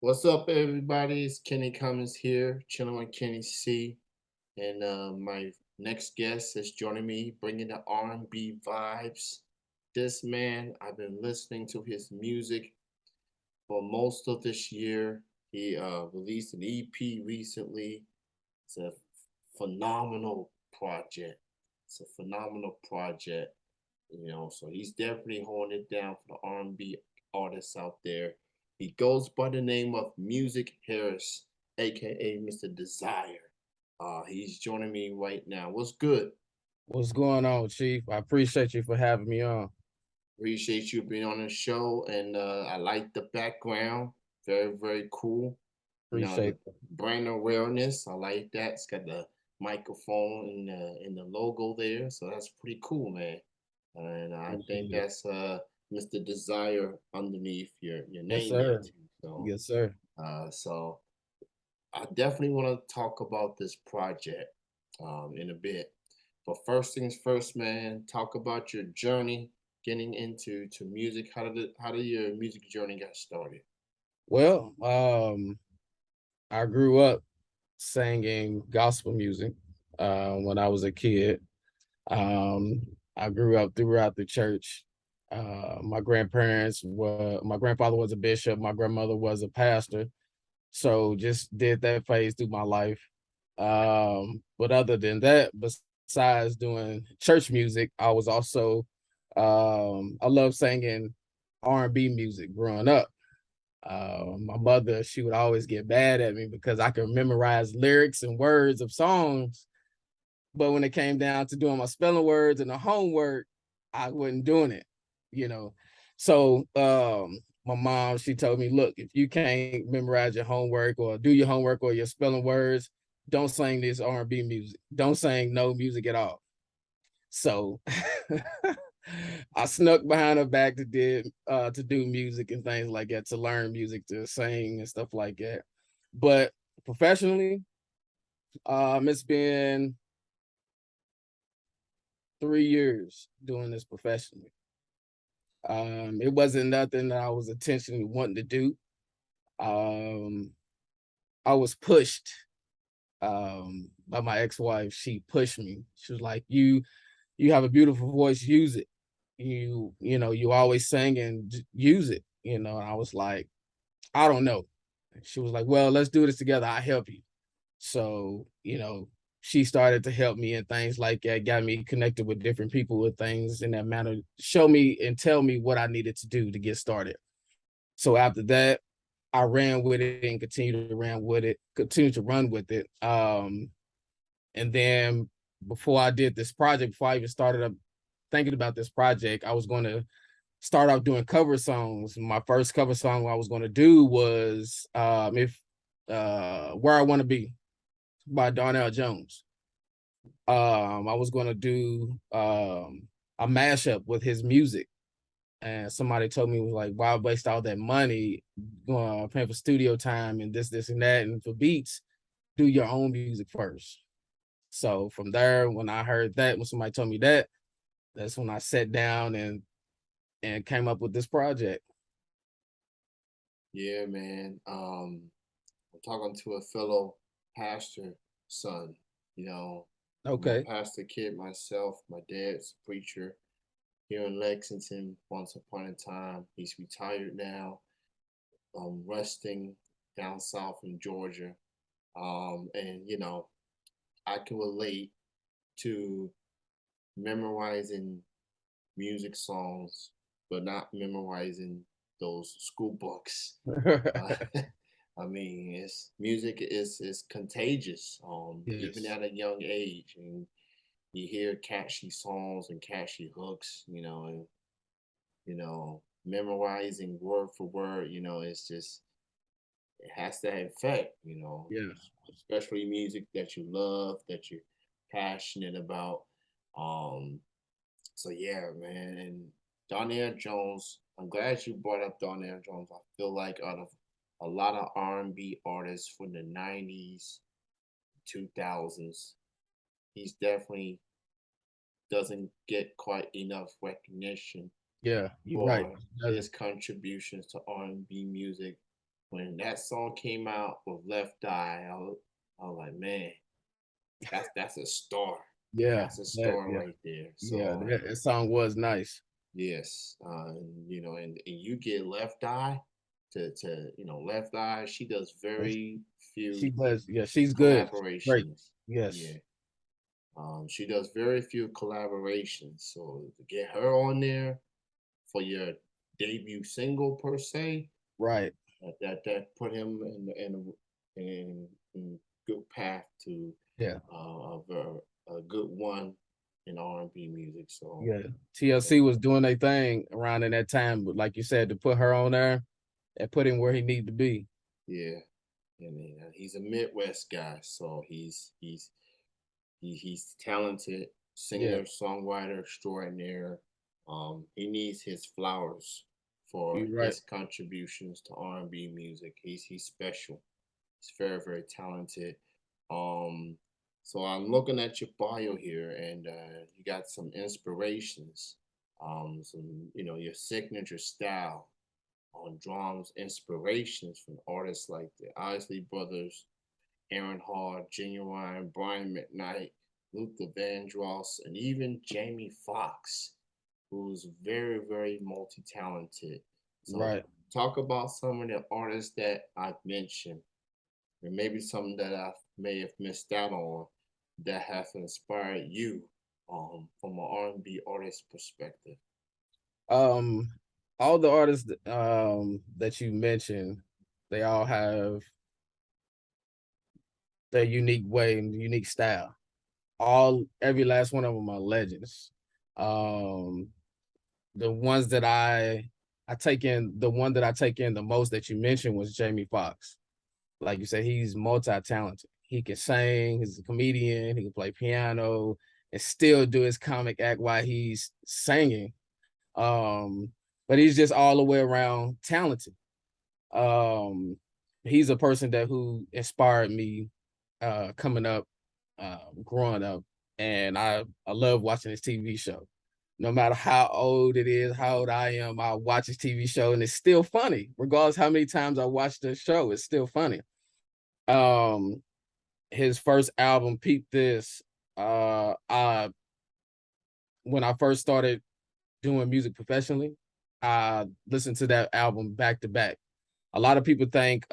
What's up, everybody? It's Kenny Cummins here, chilling with Kenny C. And my next guest is joining me, bringing the R&B vibes. This man, I've been listening to his music for most of this year. He released an EP recently. It's a phenomenal project. It's a phenomenal project. So he's definitely holding it down for the R&B artists out there. He goes by the name of Musick Harris, aka Mr. Desire. He's joining me right now. What's good? What's going on, Chief? I appreciate you for having me on. Appreciate you being on the show, and I like the background. Very, very cool. Appreciate The brand awareness. I like that. It's got the microphone and the logo there, so that's pretty cool, man. And I think it. that's Mr. Desire underneath your Yes, name there sir. too. So Yes, sir. so I definitely want to talk about this project in a bit. But first things first, man. Talk about your journey getting into music. How did your music journey get started? Well, I grew up singing gospel music when I was a kid. I grew up throughout the church. My grandfather was a bishop, my grandmother was a pastor. So just did that phase through my life. But other than that, besides doing church music, I was also I love singing R&B music growing up. My mother, she would always get mad at me because I could memorize lyrics and words of songs, but when it came down to doing my spelling words and the homework, I wasn't doing it, you know. So my mom, she told me, look, if you can't memorize your homework or do your homework or your spelling words, don't sing this R&B music. Don't sing no music at all. So I snuck behind her back to do music and things like that, to learn music, to sing and stuff like that. But professionally, it's been 3 years doing this professionally. It wasn't nothing that I was intentionally wanting to do. Um, I was pushed by my ex-wife. She pushed me. She was like, you have a beautiful voice, use it. You always sing and use it, And I was like, I don't know. She was like, well, let's do this together. I'll help you. So, she started to help me and things like that, got me connected with different people with things in that manner, show me and tell me what I needed to do to get started. So after that, I ran with it and continue to run with it. And then before I did this project, before I even started up thinking about this project, I was going to start off doing cover songs. My first cover song I was going to do was if Where I Want to Be by Darnell Jones. I was going to do a mashup with his music. And somebody told me, was like, why waste all that money paying for studio time and this, and that, and for beats, do your own music first. So from there, when I heard that, when somebody told me that, that's when I sat down and came up with this project. Yeah, man. I'm talking to a fellow pastor son. You know, I'm a Okay. pastor kid myself. My dad's a preacher here in Lexington once upon a time. He's retired now, resting down south in Georgia. And, I can relate to memorizing music songs, but not memorizing those school books. Uh, I mean, it's music is contagious. Even Yes. at a young age, and you hear catchy songs and catchy hooks, and memorizing word for word, it's just it has that effect, Yeah. especially music that you love, that you're passionate about. Um, so yeah, man, and Donnell Jones. I'm glad you brought up Donnell Jones. I feel like out of a lot of R&B artists from the '90s, 2000s, he's definitely doesn't get quite enough recognition Yeah. You're right. for his Doesn't. contributions to R&B music. when that song came out with Left Eye, I was like, man, that's a star. Yeah, That's a that star yeah, right there. yeah, So that song was nice. yes, and and you get Left Eye to Left Eye. She does And very she few does, yeah, she's good. She's great. collaborations. Yes, Yeah, she does very few collaborations. So to get her on there for your debut single per se, right. that put him in good path to Yeah, a good one in R&B music. So yeah. yeah, TLC was doing their thing around in that time, but like you said, to put her on there and put him where he needed to be. yeah, and he's a Midwest guy, so he's talented Yeah, singer, songwriter extraordinaire. He needs his flowers for you're right. his contributions to R&B music. He's special. He's very, very talented. Um, so I'm looking at your bio here, and you got some inspirations. Some your signature style on drums, inspirations from artists like the Isley Brothers, Aaron Hall, Genuine, Brian McKnight, Luther Vandross, and even Jamie Foxx, who's very, very multi-talented. So Right. talk about some of the artists that I've mentioned, and maybe some that I may have missed out on that have inspired you from an R&B artist perspective. Um, all the artists that you mentioned, they all have their unique way and unique style. Every last one of them are legends. Um, the ones that I take in, the one that I take in the most that you mentioned was Jamie Foxx. Like you said, he's multi-talented. He can sing, he's a comedian, he can play piano and still do his comic act while he's singing. Um, but he's just all the way around talented. Um, he's a person that who inspired me coming up, growing up, and I love watching his TV show. No matter how old it is, how old I am, I watch his TV show and it's still funny. Regardless how many times I watch the show, it's still funny. Um, his first album, Peep This, I when I first started doing music professionally, I listened to that album back to back. A lot of people think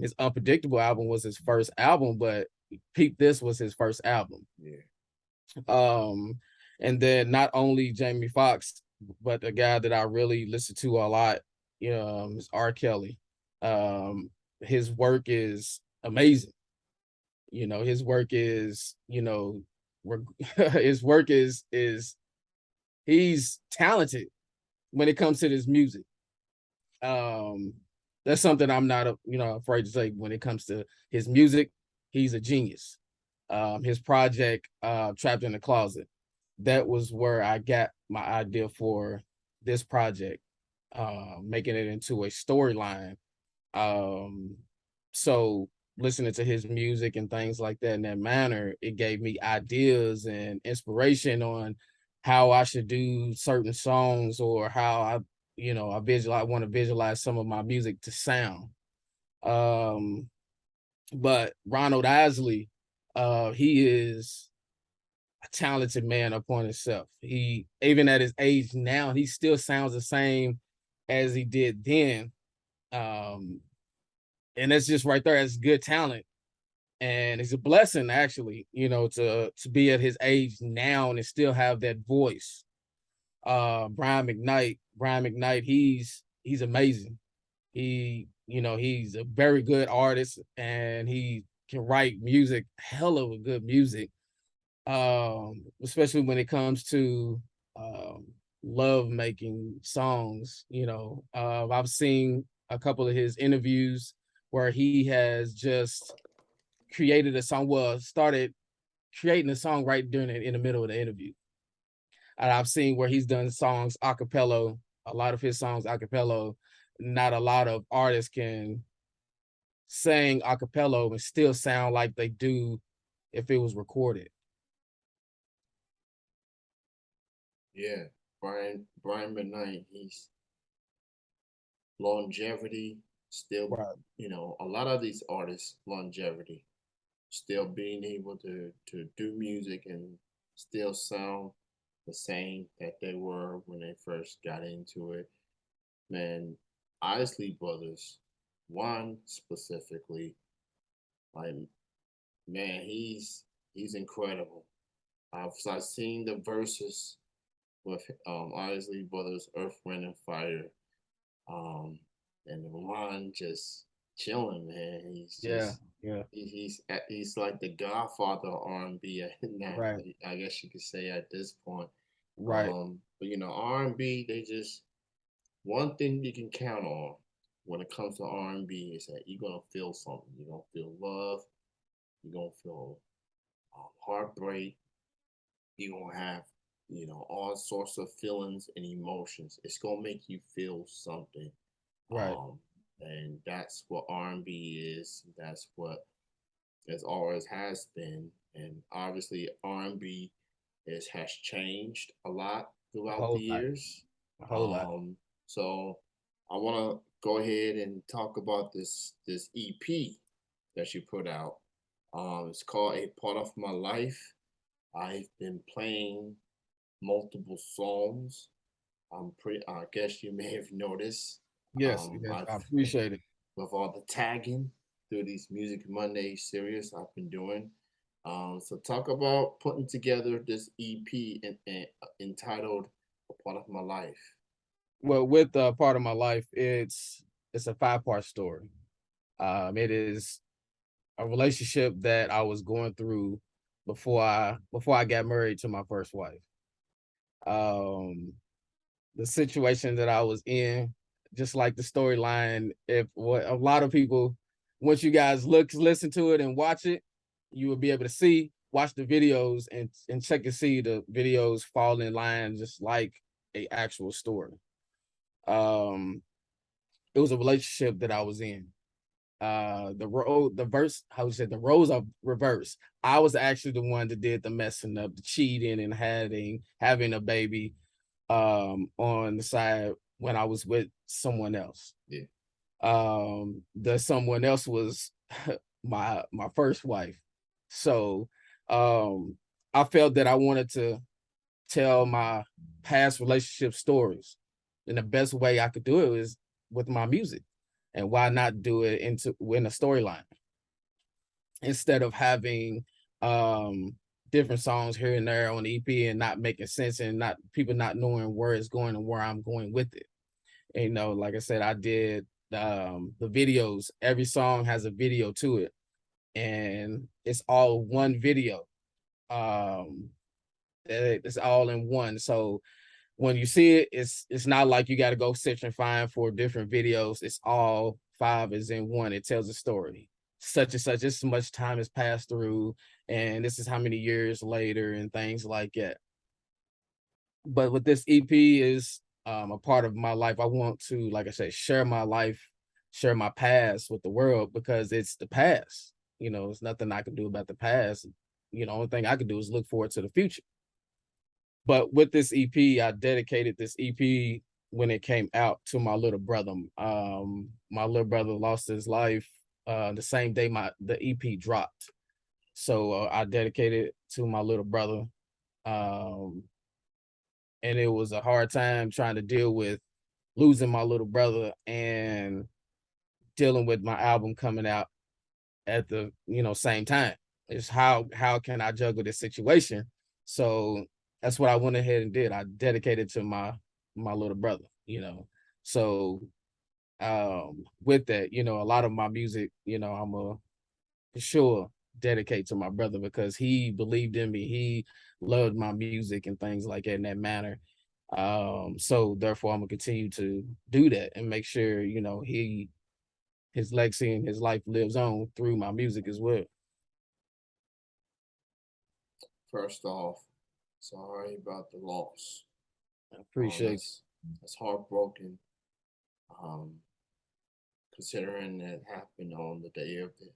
his Unpredictable album was his first album, but Peep This was his first album. Yeah, Um, and then not only Jamie Foxx, but the guy that I really listen to a lot, is R. Kelly. Um, his work is amazing. His work is, his work is he's talented when it comes to this music. Um, that's something I'm not, afraid to say when it comes to his music. He's a genius. His project, Trapped in the Closet, that was where I got my idea for this project, making it into a storyline. Um, so listening to his music and things like that in that manner, it gave me ideas and inspiration on how I should do certain songs or how I want to visualize some of my music to sound. Um, but Ronald Isley, he is a talented man upon himself. He, even at his age now, he still sounds the same as he did then. Um, and that's just right there. That's good talent, and it's a blessing actually, to be at his age now and still have that voice. Brian McKnight, he's amazing. He's a very good artist, and he can write music, hell of a good music. Especially when it comes to um, love making songs. I've seen a couple of his interviews where he has just created a song. Well, started creating a song right during in the middle of the interview. And I've seen where he's done songs a cappella, a lot of his songs a cappella. Not a lot of artists can sing a cappella and still sound like they do if it was recorded. yeah. Brian McKnight, he's longevity. Still, Right. a lot of these artists longevity, still being able to do music and still sound the same that they were when they first got into it. Man, Isley Brothers, one specifically, like, man, he's incredible. I've seen the verses with Isley Brothers, Earth, Wind, and Fire, um, and Ron just chilling, man. He's Yeah. just Yeah. he's like the godfather of R&B now. Right. I guess you could say at this point. Right. But R&B, they just one thing you can count on when it comes to R&B is that you're gonna feel something. You're gonna feel love. You're gonna feel heartbreak. You're gonna have all sorts of feelings and emotions. It's gonna make you feel something. Right. Um, and that's what R&B is. That's what as always has been. And obviously R&B has changed a lot A throughout the whole lot. years. A whole lot. So I want to go ahead and talk about this EP that you put out. It's called A Part of My Life. I've been playing multiple songs. I guess you may have noticed. Yes. Yes. I've I appreciate it. with all the tagging through these Music Monday series I've been doing. So talk about putting together this EP entitled "A Part of My Life." Well, with part of my life, it's a 5-part story. It is a relationship that I was going through before I got married to my first wife. Um, the situation that I was in, just like the storyline, if what a lot of people, once you guys listen to it and watch it, you will be able to watch the videos and check and see the videos fall in line just like a actual story. Um, it was a relationship that I was in. The verse, how you said, the roles are reversed. I was actually the one that did the messing up, the cheating and having a baby on the side when I was with someone else. Yeah, The someone else was my first wife. So um I felt that I wanted to tell my past relationship stories. And the best way I could do it was with my music. And why not do it in a storyline instead of having different songs here and there on the EP and not making sense and not people not knowing where it's going and where I'm going with it. And, like I said, I did the videos. Every song has a video to it, and it's all one video. Um, it's all in one. So when you see it, it's not like you got to go search and find for different videos. It's all 5 is in one. It tells a story. Such and such. This is much time has passed through, and this is how many years later, and things like that. But with this EP is a part of my life. I want to, like I said, share my life, share my past with the world because it's the past. There's nothing I can do about the past. Only thing I can do is look forward to the future. But with this EP, I dedicated this EP when it came out to my little brother. My little brother lost his life the same day the EP dropped. So I dedicated it to my little brother. Um, and it was a hard time trying to deal with losing my little brother and dealing with my album coming out at the same time. It's how can I juggle this situation? So that's what I went ahead and did. I dedicated to my little brother. So with that, a lot of my music, I'm a for sure dedicate to my brother because he believed in me. He loved my music and things like that in that manner. So therefore I'm gonna continue to do that and make sure, his legacy and his life lives on through my music as well. first off, sorry about the loss. I appreciate That's heartbroken. Um, Considering that happened on the day of the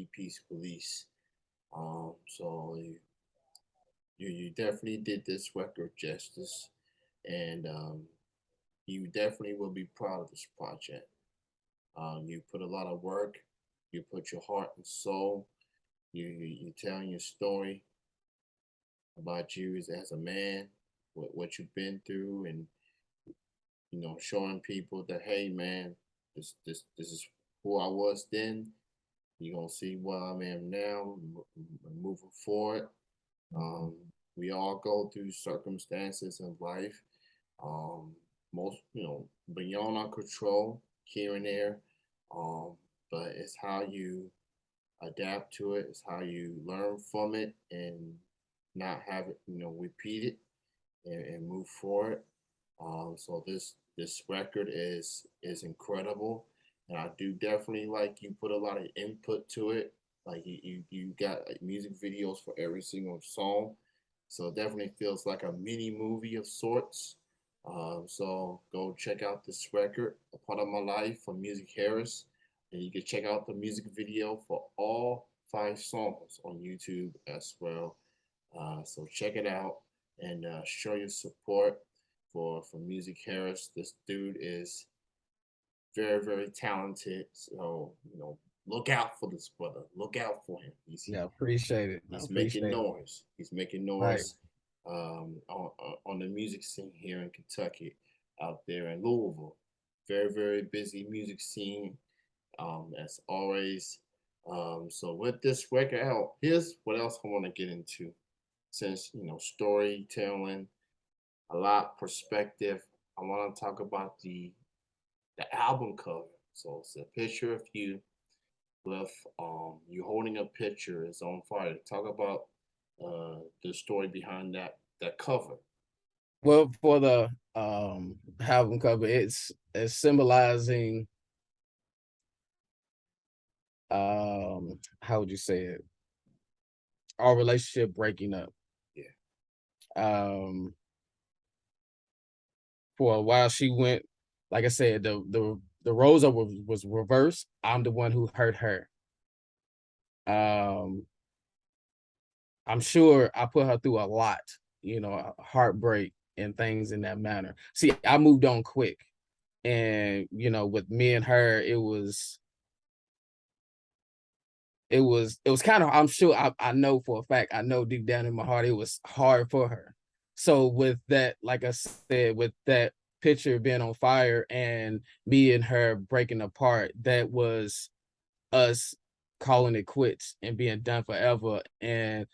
EP's release. So you definitely did this record justice, and you definitely will be proud of this project. You put a lot of work. You put your heart and soul. You telling your story about you as a man, what you've been through, and showing people that, hey man, this is who I was then. You're gonna see what I am now, moving forward. Um, we all go through circumstances in life, um, most beyond our control here and there. Um, but it's how you adapt to it. It's how you learn from it and not have it, repeat it, and move forward. So this record is incredible, and I do definitely like you put a lot of input to it. Like you got like music videos for every single song, so it definitely feels like a mini movie of sorts. So go check out this record, "A Part of My Life" from Musick Harris, and you can check out the music video for all 5 songs on YouTube as well. So check it out and show your support for Musick Harris. This dude is very, very talented. So look out for this brother. Look out for him. Yeah, appreciate it. I He's making appreciate it. noise. He's making Right. noise on the music scene here in Kentucky, out there in Louisville. Very, very busy music scene, as always. So with this record out, here's what else I want to get into. Since storytelling, a lot perspective, I want to talk about the album cover. So it's a picture of you with you holding a picture. It's on fire. Talk about the story behind that cover. Well, for the album cover, it's symbolizing how would you say it? Our relationship breaking up. Yeah, Um for a while she went, like I said, the roles was reversed. I'm the one who hurt her. Um I'm sure I put her through a lot, heartbreak and things in that manner. See, I moved on quick. And with me and her, it was kind of, I'm sure, I know for a fact, I know deep down in my heart it was hard for her. So with that, like I said, with that picture being on fire and me and her breaking apart, that was us calling it quits and being done forever. And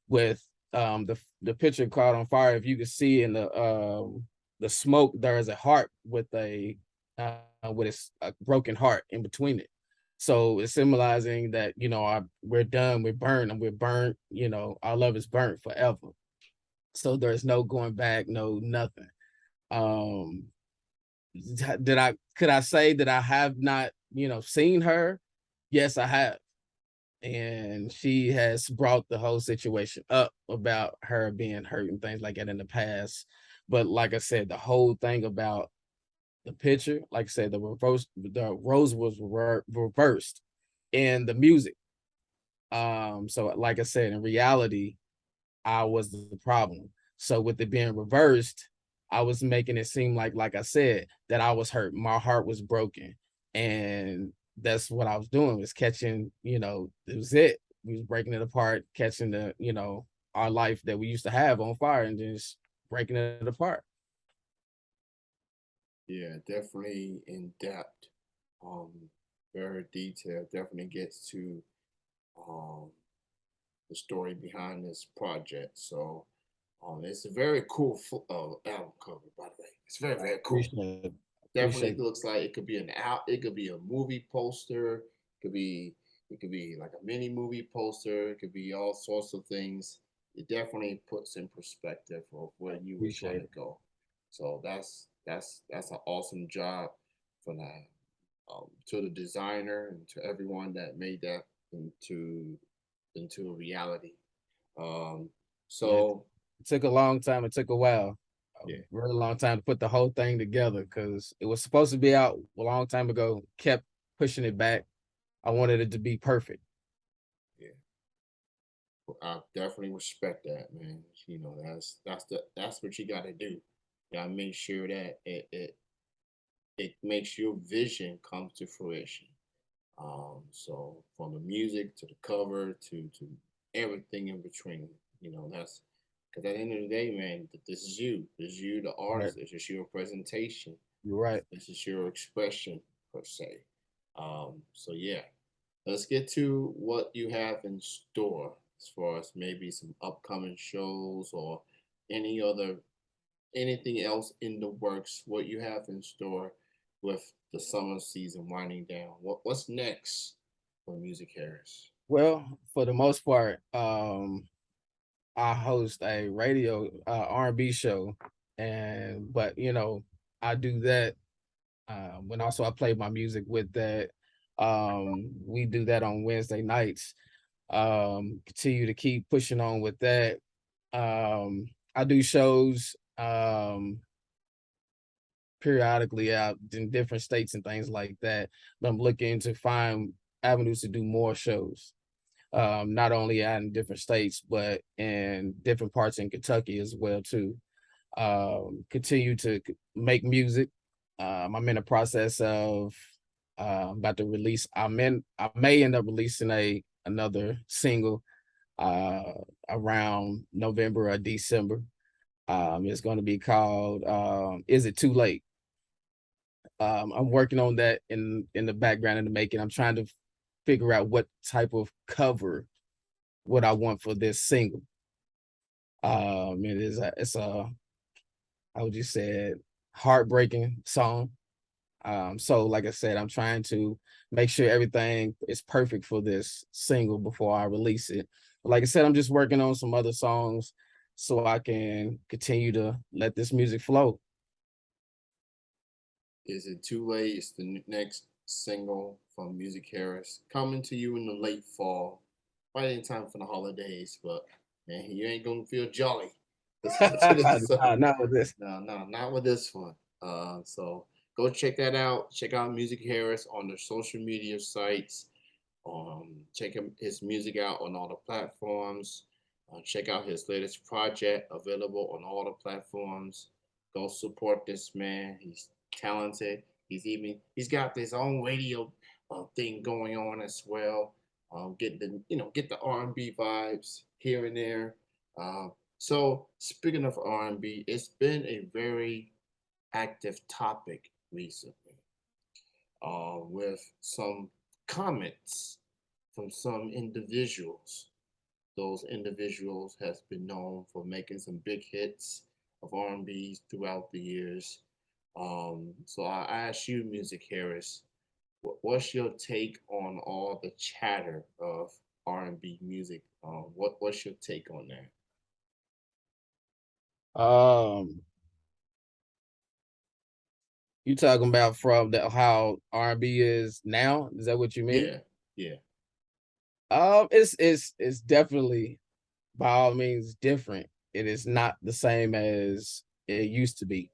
with the picture caught on fire, if you can see in the smoke, there is a heart with a broken heart in between it. So it's symbolizing that we're done, we're burned, and we're burnt. Our love is burnt forever. So there's no going back, no nothing. Um, did I could I say that I have not seen her? Yes, I have, and she has brought the whole situation up about her being hurt and things like that in the past. But like I said, the whole thing about the picture, like I said, the rose was reversed in the music. So like I said, in reality, I was the problem. So with it being reversed, I was making it seem like I said, that I was hurt. My heart was broken. And that's what I was doing, was catching, it was it. We was breaking it apart, catching our life that we used to have on fire and just breaking it apart. yeah, definitely in depth. Um, very detailed. Definitely gets to um the story behind this project. So, it's a very cool album cover, by the way. It's very, I very cool. appreciate it. Definitely Appreciate it. looks like it could be an out. It could be a movie poster. Could be it could be like a mini movie poster. It could be all sorts of things. It definitely puts in perspective of I where you were trying appreciate to it. go. So that's an awesome job for that. To the designer and to everyone that made that into into a reality. Um, Yeah, so it took a long time. It took a while, a yeah, really long time to put the whole thing together because it was supposed to be out a long time ago. Kept pushing it back. I wanted it to be perfect. yeah. I definitely respect that, man. That's what you got to do. You got to make sure that it makes your vision come to fruition. So from the music to the cover to everything in between, that's because at the end of the day, man, this is you. This is you, the Right. artist. This is your presentation. You're right. This is your expression per se. So yeah, let's get to what you have in store as far as maybe some upcoming shows or any other anything else in the works. What you have in store with the summer season winding down. What's next for Music Harris? Well, for the most part, I host a radio R&B show, and but I do that when also I play my music with that. We do that on Wednesday nights. Continue to keep pushing on with that. I do shows periodically out in different states and things like that. But I'm looking to find avenues to do more shows. Not only out in different states, but in different parts in Kentucky as well too. Continue to make music. I'm in the process of about to release. I may end up releasing another single uh, around November or December. It's going to be called "Is It Too Late?" I'm working on that in the background in the making. I'm trying to figure out what type of cover what I want for this single. It's a how would you say it, heartbreaking song. So like I said, I'm trying to make sure everything is perfect for this single before I release it. But like I said, I'm just working on some other songs so I can continue to let this music flow. Is it too late? It's the next single from Music Harris coming to you in the late fall, right in time for the holidays. But man, you ain't gonna feel jolly listening to this Nah, song. not with this. No, no, not with this one. So go check that out. Check out Music Harris on the social media sites. Check his music out on all the platforms. Check out his latest project available on all the platforms. Go support this man. He's talented. He's got his own radio thing going on as well. Get the R&B vibes here and there. So speaking of R&B, it's been a very active topic recently, with some comments from some individuals. Those individuals has been known for making some big hits of R&Bs throughout the years. So I ask you, Music Harris, what's your take on all the chatter of R&B music? What's your take on that? Um, you talking about from the how R&B is now? Is that what you mean? Yeah, yeah, It's definitely by all means different. It is not the same as it used to be.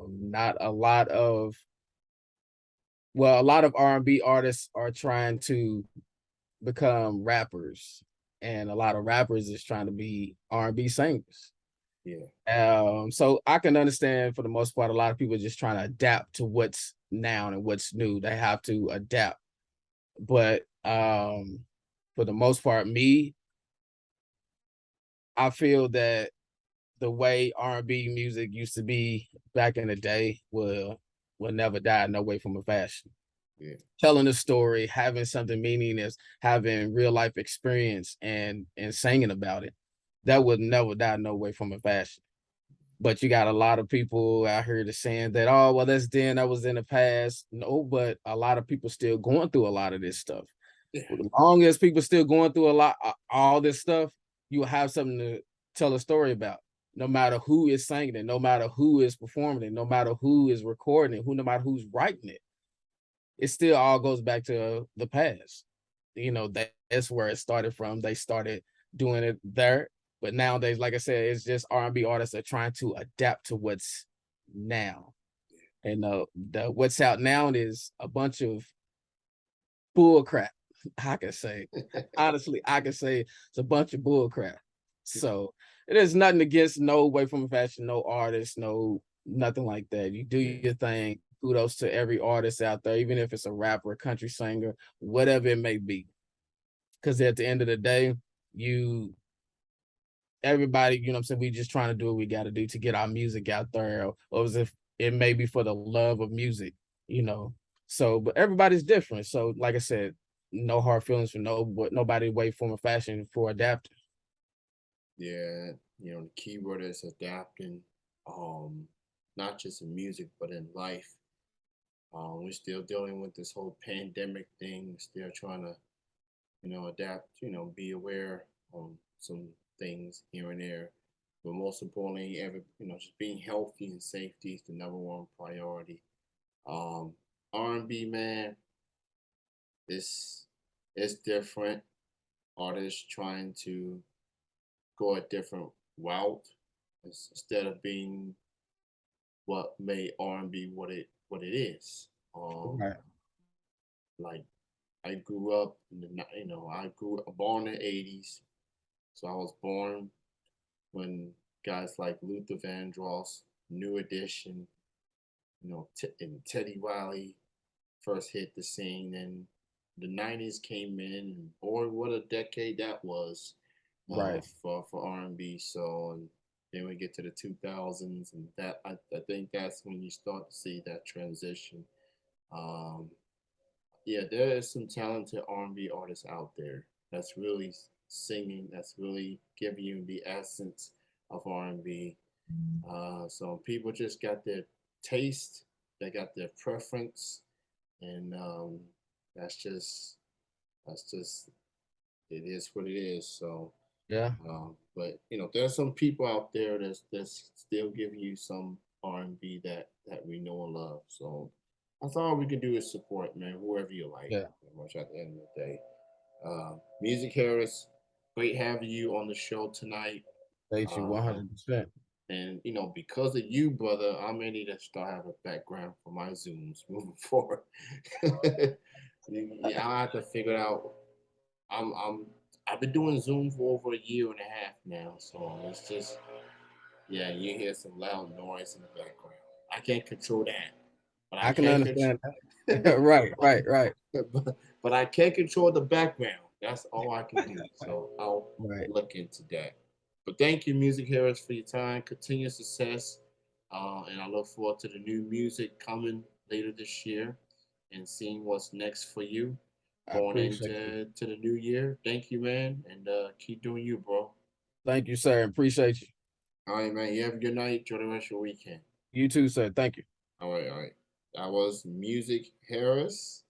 Not a lot of a lot of R&B artists are trying to become rappers, and a lot of rappers is trying to be R&B singers. yeah. So I can understand for the most part, a lot of people are just trying to adapt to what's now and what's new. They have to adapt. But for the most part, I feel that the way R&B music used to be back in the day will never die, no way from a fashion. Yeah. Telling a story, having something meaning is having real life experience and singing about it. That would never die, no way from a fashion. But you got a lot of people out here that's saying that, oh, well, that's then that was in the past. No, but a lot of people still going through a lot of this stuff. Yeah. As long as people still going through a lot, all this stuff, you will have something to tell a story about. No matter who is singing it, no matter who is performing it, no matter who is recording it, no matter who's writing it, it still all goes back to the past. That's where it started from. They started doing it there, but nowadays, like I said, it's just R&B artists are trying to adapt to what's now. And the what's out now is a bunch of bull crap. I can say, honestly, I can say it's a bunch of bull crap. So it is nothing against no way from fashion, no artist, no nothing like that. You do Yeah. your thing. kudos to every artist out there, even if it's a rapper, a country singer, whatever it may be. Because at the end of the day, you everybody, you know what I'm saying, we just trying to do what we got to do to get our music out there, or as if it may be for the love of music, you know. So, but everybody's different. So, like I said, no hard feelings for nobody, way, form, or fashion for adapting. Yeah, the key word is adapting. Um, Not just in music, but in life. We're still dealing with this whole pandemic thing. We're still trying to, adapt. Be aware on some things here and there. But most importantly, just being healthy and safety is the number one priority. Um, R&B, man, it's different. Artists trying to go a different route instead of being what made R&B what it is. Right, Like I grew up in I grew up born in the '80s, so I was born when guys like Luther Vandross, New Edition, and Teddy Riley first hit the scene, and the '90s came in, and boy, what a decade that was right. for R&B. So, and then we get to the 2000s, and I think that's when you start to see that transition. Um, yeah, there is some talented R&B artists out there that's really singing, that's really giving you the essence of R&B. So people just got their taste, they got their preference, and that's just that's just it is what it is. So, Yeah, but there's some people out there that's still giving you some R&B that we know and love. So that's all we can do is support, man, whoever you like. yeah. Pretty much at the end of the day. Music Harris, great having you on the show tonight. Thank you Uh, 100%. and because of you, brother, I may need to start having a background for my Zooms moving forward. Yeah, I have to figure out. I'm I've been doing Zoom for over a year and a half now, so it's just yeah, you hear some loud noise in the background. I can't control that, but I I can can understand control. that. Right, right, right, but I can't control the background. That's all I can do. So I'll right. look into that. But thank you, Music Harris, for your time. Continued success. And I look forward to the new music coming later this year and seeing what's next for you I going appreciate you. into the new year. Thank you, man. And keep doing you, bro. Thank you, sir. Appreciate you. All right, man. You have a good night. Enjoy the rest of your weekend. You too, sir. Thank you. All right, all right. That was Music Harris.